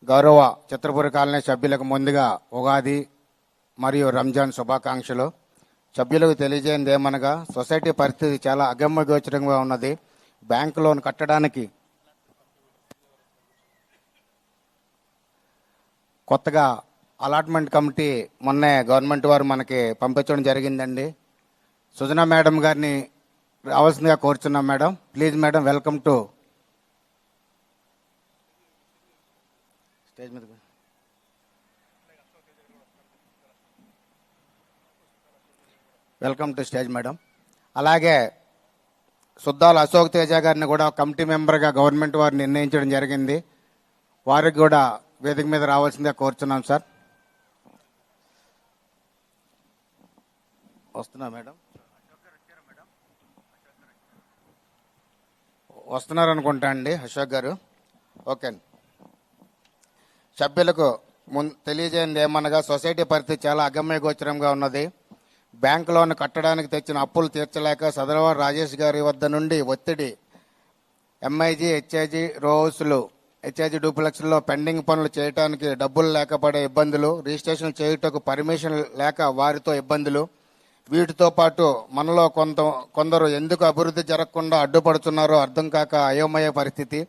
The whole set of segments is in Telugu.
గౌరవ చిత్రపురి కాలనీ సభ్యులకు ముందుగా ఉగాది మరియు రంజాన్ శుభాకాంక్షలు. సభ్యులకు తెలియజేయండి ఏమనగా సొసైటీ పరిస్థితి చాలా అగమ్యగోచరంగా ఉన్నది. బ్యాంకు లోన్ కట్టడానికి కొత్తగా అలాట్మెంట్ కమిటీ మొన్నే గవర్నమెంట్ వారు మనకి పంపించడం జరిగిందండి. సుజనా మేడం గారిని రావాల్సిందిగా కోరుచున్నాం. Madam please madam, welcome to stage మీద. Welcome to stage madam. అలాగే సుద్దాల అశోక్ తేజ గారిని కూడా కమిటీ మెంబర్గా గవర్నమెంట్ వారు నిర్ణయించడం జరిగింది. వారికి కూడా వేదిక మీద రావాల్సిందిగా కోరుచున్నాం సార్. వస్తున్నా మేడం, వస్తున్నారు అనుకుంటా అండి అశోక్ గారు. ఓకే, సభ్యులకు తెలియజేయండి ఏమనగా సొసైటీ పరిస్థితి చాలా అగమ్యగోచరంగా ఉన్నది. బ్యాంకు లోన్ కట్టడానికి తెచ్చిన అప్పులు తీర్చలేక సదరవారు రాజేష్ గారి వద్ద నుండి ఒత్తిడి, ఎంఐజీ హెచ్ఐజీ రోహౌస్లు హెచ్ఐజీ డూప్లెక్స్లో పెండింగ్ పనులు చేయడానికి డబ్బులు లేకపోడే ఇబ్బందులు, రిజిస్ట్రేషన్ చేయుటకు పర్మిషన్ లేక వారితో ఇబ్బందులు, వీటితో పాటు మనలో కొందరు ఎందుకు అభివృద్ధి జరగకుండా అడ్డుపడుతున్నారో అర్థం కాక అయోమయ పరిస్థితి.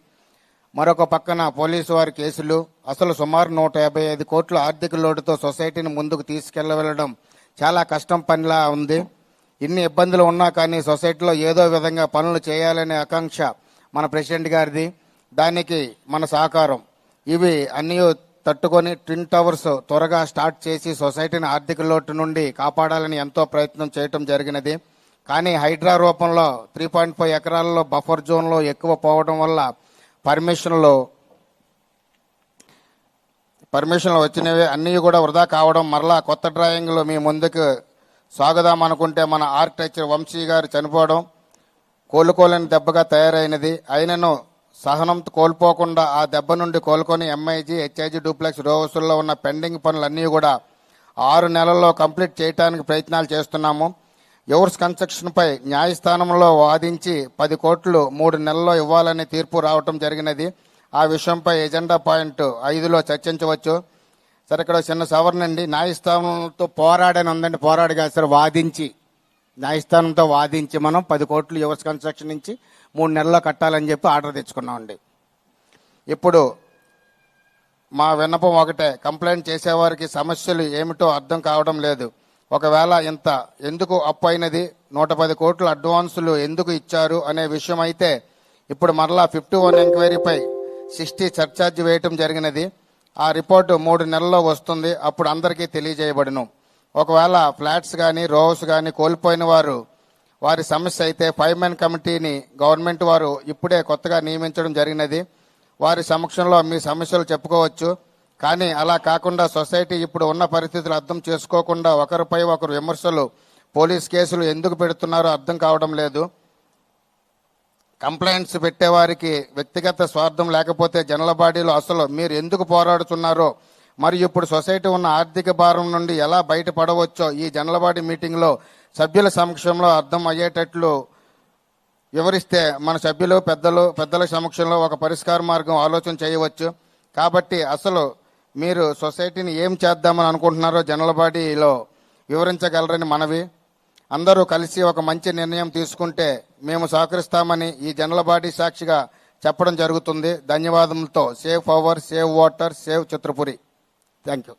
మరొక పక్కన పోలీసు వారి కేసులు, అసలు సుమారు 155 కోట్ల ఆర్థిక లోటుతో సొసైటీని ముందుకు తీసుకెళ్లడం చాలా కష్టం పనిలా ఉంది. ఇన్ని ఇబ్బందులు ఉన్నా కానీ సొసైటీలో ఏదో విధంగా పనులు చేయాలనే ఆకాంక్ష మన ప్రెసిడెంట్ గారిది. దానికి మన సహకారం. ఇవి అన్నీ తట్టుకొని ట్విన్ టవర్స్ త్వరగా స్టార్ట్ చేసి సొసైటీని ఆర్థిక లోటు నుండి కాపాడాలని ఎంతో ప్రయత్నం చేయటం జరిగినది. కానీ హైడ్రా రూపంలో 3.5 ఎకరాలలో బఫర్ జోన్లో ఎక్కువ పోవడం వల్ల పర్మిషన్లు వచ్చినవి అన్నీ కూడా వృధా కావడం, మరలా కొత్త డ్రాయింగ్లు మీ ముందుకు సాగుదామనుకుంటే మన ఆర్కిటెక్చర్ వంశీ గారు చనిపోవడం కోలుకోలేని దెబ్బగా తయారైనది. అయినను సహనం కోల్పోకుండా ఆ దెబ్బ నుండి కోలుకొని ఎంఐజీ హెచ్ఐజీ డూప్లెక్స్ రోహౌస్లో ఉన్న పెండింగ్ పనులన్నీ కూడా 6 నెలల్లో కంప్లీట్ చేయడానికి ప్రయత్నాలు చేస్తున్నాము. యువర్స్ కన్స్ట్రక్షన్పై న్యాయస్థానంలో వాదించి 10 కోట్లు 3 నెలల్లో ఇవ్వాలని తీర్పు రావటం జరిగినది. ఆ విషయంపై ఎజెండా పాయింట్ 5లో చర్చించవచ్చు. సరే, ఇక్కడ చిన్న సవరణ అండి. న్యాయస్థానంతో పోరాడని ఉందండి, పోరాడి కాదు సార్, వాదించి, న్యాయస్థానంతో వాదించి మనం 10 కోట్లు యువర్స్ కన్స్ట్రక్షన్ నుంచి 3 నెలల్లో కట్టాలని చెప్పి ఆర్డర్ తెచ్చుకున్నామండి. ఇప్పుడు మా విన్నపం ఒకటే, కంప్లైంట్ చేసేవారికి సమస్యలు ఏమిటో అర్థం కావడం లేదు. ఒకవేళ ఇంత ఎందుకు అప్పు అయినది, 110 కోట్ల అడ్వాన్సులు ఎందుకు ఇచ్చారు అనే విషయం అయితే ఇప్పుడు మరలా 51 ఎంక్వైరీపై 60 సర్ఛార్జ్ వేయటం జరిగినది. ఆ రిపోర్టు 3 నెలల్లో వస్తుంది. అప్పుడు అందరికీ తెలియజేయబడును. ఒకవేళ ఫ్లాట్స్ కానీ రోహౌస్ కానీ కోల్పోయిన వారి సమస్య అయితే 5 మెన్ కమిటీని గవర్నమెంట్ వారు ఇప్పుడే కొత్తగా నియమించడం జరిగినది. వారి సమక్షంలో మీ సమస్యలు చెప్పుకోవచ్చు. కానీ అలా కాకుండా సొసైటీ ఇప్పుడు ఉన్న పరిస్థితులు అర్థం చేసుకోకుండా ఒకరిపై ఒకరు విమర్శలు, పోలీస్ కేసులు ఎందుకు పెడుతున్నారో అర్థం కావడం లేదు. కంప్లైంట్స్ పెట్టేవారికి వ్యక్తిగత స్వార్థం లేకపోతే జనరల్ బాడీలో అసలు మీరు ఎందుకు పోరాడుతున్నారో మరియు ఇప్పుడు సొసైటీ ఉన్న ఆర్థిక భారం నుండి ఎలా బయటపడవచ్చో ఈ జనరల్ బాడీ మీటింగ్లో సభ్యుల సమక్షంలో అర్థం అయ్యేటట్లు వివరిస్తే మన సభ్యులు పెద్దల సమక్షంలో ఒక పరిష్కార మార్గం ఆలోచన చేయవచ్చు. కాబట్టి అసలు మీరు సొసైటీని ఏం చేద్దామని అనుకుంటున్నారో జనరల్ బాడీలో వివరించగలరని మనవి. అందరూ కలిసి ఒక మంచి నిర్ణయం తీసుకుంటే మేము సహకరిస్తామని ఈ జనరల్ బాడీ సాక్షిగా చెప్పడం జరుగుతుంది. ధన్యవాదములతో save power, save water, save Chitrapuri. Thank you.